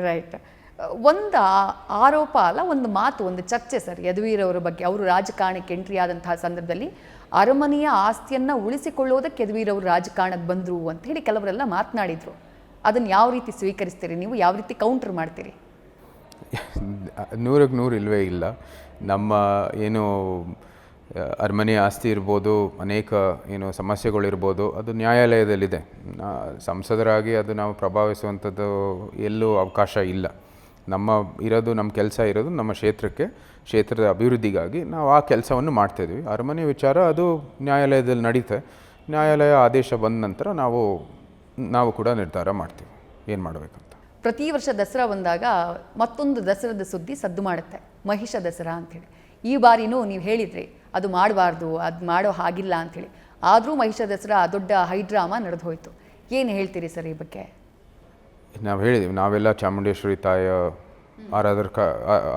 Right. ಒಂದು ಆರೋಪ ಅಲ್ಲ, ಒಂದು ಮಾತು, ಒಂದು ಚರ್ಚೆ ಸರ್ ಯದುವೀರ್ ಅವರ ಬಗ್ಗೆ. ಅವರು ರಾಜಕಾರಣಕ್ಕೆ ಎಂಟ್ರಿ ಆದಂತಹ ಸಂದರ್ಭದಲ್ಲಿ ಅರಮನೆಯ ಆಸ್ತಿಯನ್ನು ಉಳಿಸಿಕೊಳ್ಳೋದಕ್ಕೆ ಯದುವೀರ್ ಅವರು ರಾಜಕಾರಣಕ್ಕೆ ಬಂದರು ಅಂತ ಹೇಳಿ ಕೆಲವರೆಲ್ಲ ಮಾತನಾಡಿದರು. ಅದನ್ನು ಯಾವ ರೀತಿ ಸ್ವೀಕರಿಸ್ತೀರಿ ನೀವು? ಯಾವ ರೀತಿ ಕೌಂಟರ್ ಮಾಡ್ತೀರಿ? 100% ಇಲ್ಲವೇ ಇಲ್ಲ. ನಮ್ಮ ಏನು ಅರಮನೆ ಆಸ್ತಿ ಇರ್ಬೋದು, ಅನೇಕ ಏನು ಸಮಸ್ಯೆಗಳಿರ್ಬೋದು, ಅದು ನ್ಯಾಯಾಲಯದಲ್ಲಿದೆ. ಸಂಸದರಾಗಿ ಅದು ನಾವು ಪ್ರಭಾವಿಸುವಂಥದ್ದು ಎಲ್ಲೂ ಅವಕಾಶ ಇಲ್ಲ. ನಮ್ಮ ಕೆಲಸ ಇರೋದು ನಮ್ಮ ಕ್ಷೇತ್ರದ ಅಭಿವೃದ್ಧಿಗಾಗಿ ನಾವು ಆ ಕೆಲಸವನ್ನು ಮಾಡ್ತಾಯಿದ್ವಿ. ಅರಮನೆ ವಿಚಾರ ಅದು ನ್ಯಾಯಾಲಯದಲ್ಲಿ ನಡೀತೆ. ನ್ಯಾಯಾಲಯ ಆದೇಶ ಬಂದ ನಂತರ ನಾವು ಕೂಡ ನಿರ್ಧಾರ ಮಾಡ್ತೀವಿ ಏನು ಮಾಡಬೇಕಂತ. ಪ್ರತಿ ವರ್ಷ ದಸರಾ ಬಂದಾಗ ಮತ್ತೊಂದು ದಸರಾದ ಸುದ್ದಿ ಸದ್ದು ಮಾಡುತ್ತೆ, ಮಹಿಷ ದಸರಾ ಅಂಥೇಳಿ. ಈ ಬಾರಿನೂ ನೀವು ಹೇಳಿದ್ರಿ ಅದು ಮಾಡಬಾರ್ದು, ಅದು ಮಾಡೋ ಹಾಗಿಲ್ಲ ಅಂಥೇಳಿ. ಆದರೂ ಮಹಿಷ ದಸರಾ ದೊಡ್ಡ ಹೈಡ್ರಾಮಾ ನಡೆದು ಹೋಯಿತು. ಏನು ಹೇಳ್ತೀರಿ ಸರ್ ಈ ಬಗ್ಗೆ? ನಾವು ಹೇಳಿದ್ದೀವಿ, ನಾವೆಲ್ಲ ಚಾಮುಂಡೇಶ್ವರಿ ತಾಯಿಯ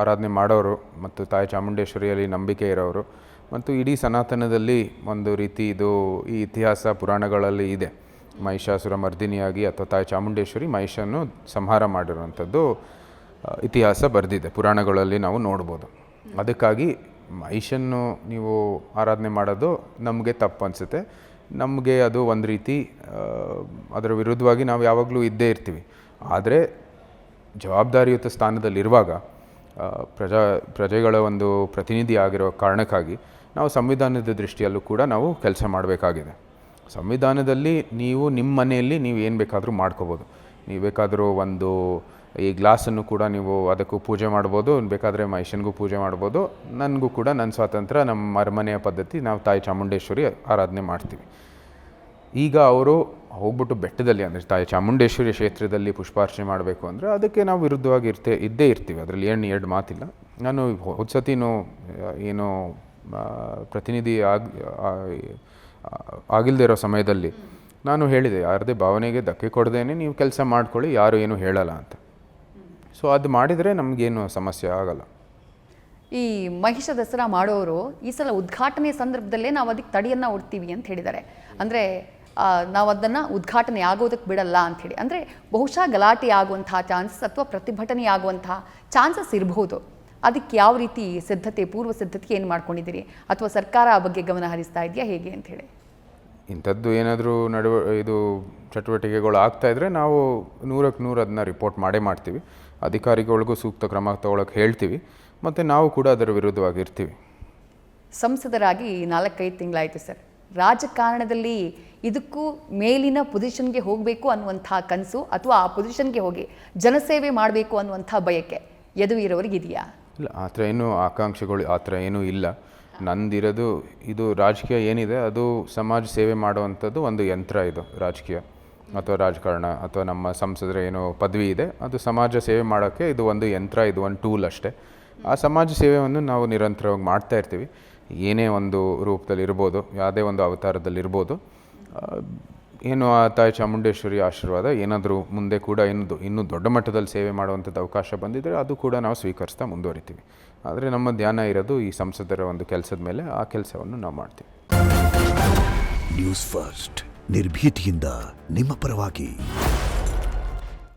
ಆರಾಧನೆ ಮಾಡೋರು ಮತ್ತು ತಾಯಿ ಚಾಮುಂಡೇಶ್ವರಿಯಲ್ಲಿ ನಂಬಿಕೆ ಇರೋರು ಮತ್ತು ಇಡೀ ಸನಾತನದಲ್ಲಿ ಒಂದು ರೀತಿ ಈ ಇತಿಹಾಸ ಪುರಾಣಗಳಲ್ಲಿ ಇದೆ. ಮಹಿಷಾಸುರ ಮರ್ದಿನಿಯಾಗಿ ಅಥವಾ ತಾಯಿ ಚಾಮುಂಡೇಶ್ವರಿ ಮಹಿಷನ್ನು ಸಂಹಾರ ಮಾಡಿರುವಂಥದ್ದು ಇತಿಹಾಸ ಬರೆದಿದೆ, ಪುರಾಣಗಳಲ್ಲಿ ನಾವು ನೋಡ್ಬೋದು. ಅದಕ್ಕಾಗಿ ಮಹಿಷನ್ನು ನೀವು ಆರಾಧನೆ ಮಾಡೋದು ನಮಗೆ ತಪ್ಪು ಅನಿಸುತ್ತೆ. ನಮಗೆ ಅದು ಒಂದು ರೀತಿ ಅದರ ವಿರುದ್ಧವಾಗಿ ನಾವು ಯಾವಾಗಲೂ ಇದ್ದೇ ಇರ್ತೀವಿ. ಆದರೆ ಜವಾಬ್ದಾರಿಯುತ ಸ್ಥಾನದಲ್ಲಿರುವಾಗ ಪ್ರಜೆಗಳ ಒಂದು ಪ್ರತಿನಿಧಿ ಆಗಿರೋ ಕಾರಣಕ್ಕಾಗಿ ನಾವು ಸಂವಿಧಾನದ ದೃಷ್ಟಿಯಲ್ಲೂ ಕೂಡ ನಾವು ಕೆಲಸ ಮಾಡಬೇಕಾಗಿದೆ. ಸಂವಿಧಾನದಲ್ಲಿ ನೀವು ನಿಮ್ಮ ಮನೆಯಲ್ಲಿ ನೀವು ಏನು ಬೇಕಾದರೂ ಮಾಡ್ಕೋಬೋದು. ನೀವು ಬೇಕಾದರೂ ಈ ಗ್ಲಾಸನ್ನು ಕೂಡ ನೀವು ಅದಕ್ಕೂ ಪೂಜೆ ಮಾಡ್ಬೋದು, ಬೇಕಾದರೆ ಮಹಿಷನಿಗೂ ಪೂಜೆ ಮಾಡ್ಬೋದು. ನನಗೂ ಕೂಡ ನನ್ನ ಸ್ವಾತಂತ್ರ್ಯ, ನಮ್ಮ ಅರಮನೆಯ ಪದ್ಧತಿ, ನಾವು ತಾಯಿ ಚಾಮುಂಡೇಶ್ವರಿ ಆರಾಧನೆ ಮಾಡ್ತೀವಿ. ಈಗ ಅವರು ಹೋಗ್ಬಿಟ್ಟು ಬೆಟ್ಟದಲ್ಲಿ ಅಂದರೆ ತಾಯಿ ಚಾಮುಂಡೇಶ್ವರಿ ಕ್ಷೇತ್ರದಲ್ಲಿ ಪುಷ್ಪಾರ್ಚನೆ ಮಾಡಬೇಕು ಅಂದರೆ ಅದಕ್ಕೆ ನಾವು ವಿರುದ್ಧವಾಗಿ ಇದ್ದೇ ಇರ್ತೀವಿ. ಅದರಲ್ಲಿ ಎರಡು ಮಾತಿಲ್ಲ. ನಾನು ಹೊಸತಿನೂ ಏನು ಪ್ರತಿನಿಧಿ ಆಗಿಲ್ಲದೆ ಇರೋ ಸಮಯದಲ್ಲಿ ನಾನು ಹೇಳಿದೆ, ಯಾರದೇ ಭಾವನೆಗೆ ಧಕ್ಕೆ ಕೊಡದೇನೆ ನೀವು ಕೆಲಸ ಮಾಡ್ಕೊಳ್ಳಿ, ಯಾರು ಏನು ಹೇಳಲ್ಲ ಅಂತ. ಸೊ ಅದು ಮಾಡಿದರೆ ನಮಗೇನು ಸಮಸ್ಯೆ ಆಗಲ್ಲ. ಈ ಮಹಿಷ ದಸರಾ ಮಾಡೋರು ಈ ಸಲ ಉದ್ಘಾಟನೆ ಸಂದರ್ಭದಲ್ಲೇ ನಾವು ಅದಕ್ಕೆ ತಡೆಯನ್ನು ಒಡ್ತೀವಿ ಅಂತ ಹೇಳಿದ್ದಾರೆ. ಅಂದರೆ ನಾವು ಅದನ್ನು ಉದ್ಘಾಟನೆ ಆಗೋದಕ್ಕೆ ಬಿಡಲ್ಲ ಅಂಥೇಳಿ. ಅಂದರೆ ಬಹುಶಃ ಗಲಾಟೆ ಆಗುವಂಥ ಚಾನ್ಸಸ್ ಅಥವಾ ಪ್ರತಿಭಟನೆ ಆಗುವಂಥ ಚಾನ್ಸಸ್ ಇರಬಹುದು. ಅದಕ್ಕೆ ಯಾವ ರೀತಿ ಪೂರ್ವ ಸಿದ್ಧತೆ ಏನು ಮಾಡ್ಕೊಂಡಿದ್ದೀರಿ? ಅಥವಾ ಸರ್ಕಾರ ಆ ಬಗ್ಗೆ ಗಮನ ಹರಿಸ್ತಾ ಇದೆಯಾ ಹೇಗೆ ಅಂಥೇಳಿ? ಇಂಥದ್ದು ಏನಾದರೂ ಚಟುವಟಿಕೆಗಳು ಆಗ್ತಾಯಿದ್ರೆ ನಾವು 100% ಅದನ್ನ ರಿಪೋರ್ಟ್ ಮಾಡ್ತೀವಿ. ಅಧಿಕಾರಿಗಳಿಗೂ ಸೂಕ್ತ ಕ್ರಮ ತಗೊಳ್ಳೋಕೆ ಹೇಳ್ತೀವಿ ಮತ್ತು ನಾವು ಕೂಡ ಅದರ ವಿರುದ್ಧವಾಗಿರ್ತೀವಿ. ಸಂಸದರಾಗಿ 4-5 ತಿಂಗಳಾಯಿತು ಸರ್. ರಾಜಕಾರಣದಲ್ಲಿ ಇದಕ್ಕೂ ಮೇಲಿನ ಪೊಸಿಷನ್ಗೆ ಹೋಗಬೇಕು ಅನ್ನುವಂಥ ಕನಸು ಅಥವಾ ಆ ಪೊಸಿಷನ್ಗೆ ಹೋಗಿ ಜನಸೇವೆ ಮಾಡಬೇಕು ಅನ್ನುವಂಥ ಬಯಕೆ ಯದುವೀರ್ ಅವರಿಗೆ ಇದೆಯಾ? ಇಲ್ಲ, ಆ ಥರ ಏನೂ ಆಕಾಂಕ್ಷೆಗಳು ಆ ಥರ ಏನೂ ಇಲ್ಲ. ನಂದಿರೋದು ಇದು ರಾಜಕೀಯ ಏನಿದೆ ಅದು ಸಮಾಜ ಸೇವೆ ಮಾಡುವಂಥದ್ದು ಒಂದು ಯಂತ್ರ. ಇದು ರಾಜಕೀಯ ಅಥವಾ ರಾಜಕಾರಣ ಅಥವಾ ನಮ್ಮ ಸಂಸದರ ಏನೋ ಪದವಿ ಇದೆ, ಅದು ಸಮಾಜ ಸೇವೆ ಮಾಡೋಕ್ಕೆ ಇದು ಒಂದು ಯಂತ್ರ, ಇದು ಒಂದು ಟೂಲ್ ಅಷ್ಟೇ. ಆ ಸಮಾಜ ಸೇವೆಯನ್ನು ನಾವು ನಿರಂತರವಾಗಿ ಮಾಡ್ತಾ ಇರ್ತೀವಿ. ಏನೇ ಒಂದು ರೂಪದಲ್ಲಿರ್ಬೋದು, ಯಾವುದೇ ಒಂದು ಅವತಾರದಲ್ಲಿರ್ಬೋದು. ಏನು ಆ ತಾಯಿ ಚಾಮುಂಡೇಶ್ವರಿ ಆಶೀರ್ವಾದ ಏನಾದರೂ ಮುಂದೆ ಕೂಡ ಇನ್ನೂ ದೊಡ್ಡ ಮಟ್ಟದಲ್ಲಿ ಸೇವೆ ಮಾಡುವಂಥದ್ದು ಅವಕಾಶ ಬಂದಿದ್ದರೆ ಅದು ಕೂಡ ನಾವು ಸ್ವೀಕರಿಸ್ತಾ ಮುಂದುವರಿತೀವಿ. ಆದರೆ ನಮ್ಮ ಧ್ಯಾನ ಇರೋದು ಈ ಸಂಸದರ ಒಂದು ಕೆಲಸದ ಮೇಲೆ. ಆ ಕೆಲಸವನ್ನು ನಾವು ಮಾಡ್ತೀವಿ. ನ್ಯೂಸ್ ಫಸ್ಟ್, ನಿರ್ಭೀತಿಯಿಂದ ನಿಮ್ಮ ಪರವಾಗಿ.